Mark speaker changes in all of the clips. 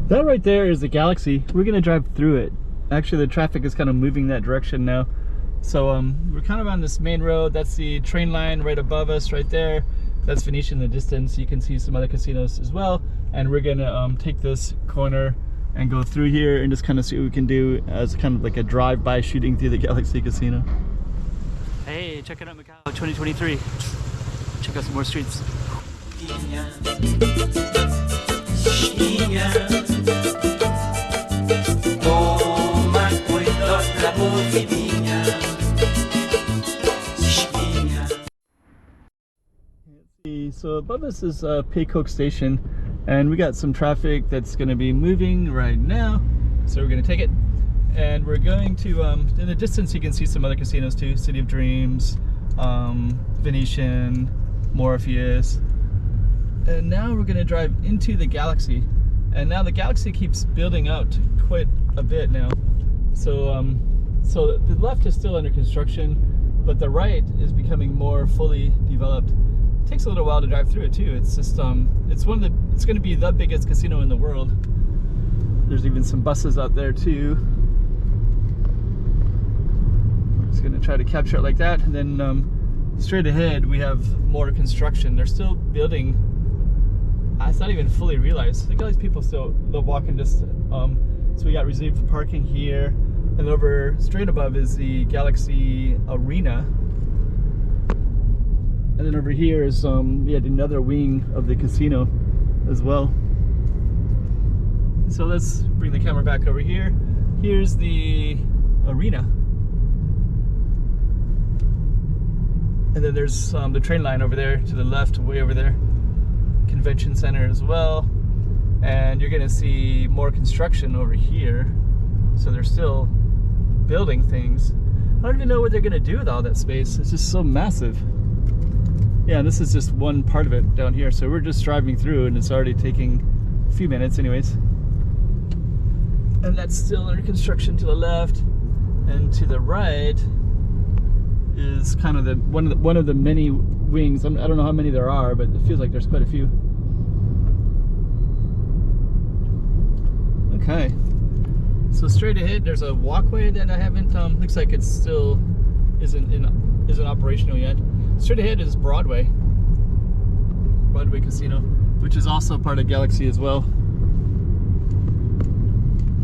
Speaker 1: That right there is the Galaxy. We're gonna drive through it. Actually, the traffic is kind of moving that direction now. So we're kind of on this main road. That's the train line right above us right there. That's Venetian in the distance. You can see some other casinos as well. And we're gonna take this corner and go through here and just kind of see what we can do as kind of like a drive-by shooting through the Galaxy Casino. Hey, check it out Macau 2023. Check out some more streets. So above us is Paycoke Station, and we got some traffic that's going to be moving right now, so we're going to take it, and we're going to in the distance you can see some other casinos too. City of Dreams, Venetian, Morpheus, and now we're going to drive into the Galaxy. And now the Galaxy keeps building out quite a bit now. So so the left is still under construction, but the right is becoming more fully developed. It takes a little while to drive through it too. It's just it's going to be the biggest casino in the world. There's even some buses out there too. Just going to try to capture it like that, and then straight ahead we have more construction. They're still building. It's not even fully realized. Look at all these people still walking distance. So we got reserved parking here, and over straight above is the Galaxy Arena, and then over here is yet another wing of the casino as well. So let's bring the camera back over here. Here's the arena, and then there's the train line over there to the left, way over there. Convention center as well, and you're gonna see more construction over here. So they're still building things. I don't even know what they're gonna do with all that space. It's just so massive. Yeah, this is just one part of it down here. So we're just driving through, and it's already taking a few minutes anyways. And that's still under construction to the left, and to the right is kind of the one of the many wings. I don't know how many there are, but it feels like there's quite a few. Okay, so straight ahead there's a walkway that I haven't looks like it still isn't operational yet. Straight ahead is Broadway Casino, which is also part of Galaxy as well.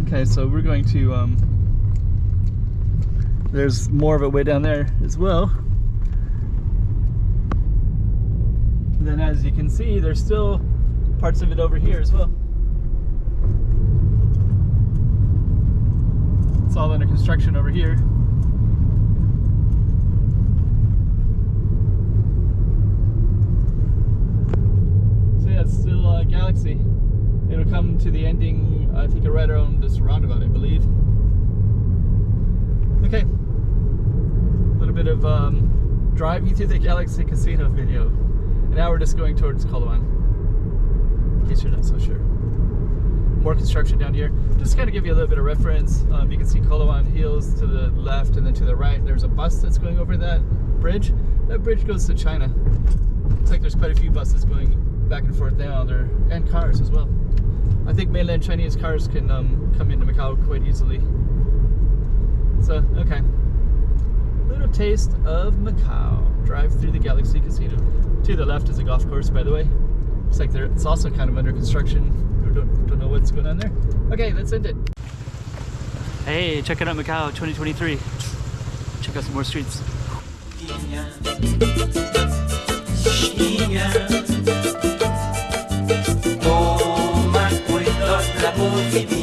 Speaker 1: Okay, so we're going to there's more of it way down there as well. And then as you can see, there's still parts of it over here as well. It's all under construction over here. So yeah, it's still Galaxy. It'll come to the ending, I think, right around this roundabout, I believe. Okay, a little bit of driving through the Galaxy Casino video. And now we're just going towards Coloane, in case you're not so sure. More construction down here. Just to kind of give you a little bit of reference, you can see Coloane Hills to the left, and then to the right there's a bus that's going over that bridge. That bridge goes to China. Looks like there's quite a few buses going back and forth now there, and cars as well. I think mainland Chinese cars can come into Macau quite easily. So, okay. Little taste of Macau. Drive through the Galaxy Casino. To the left is a golf course, by the way. Looks like it's also kind of under construction. Don't know what's going on there. Okay, let's end it. Hey, check it out Macau 2023. Check out some more streets. Toma cuidado la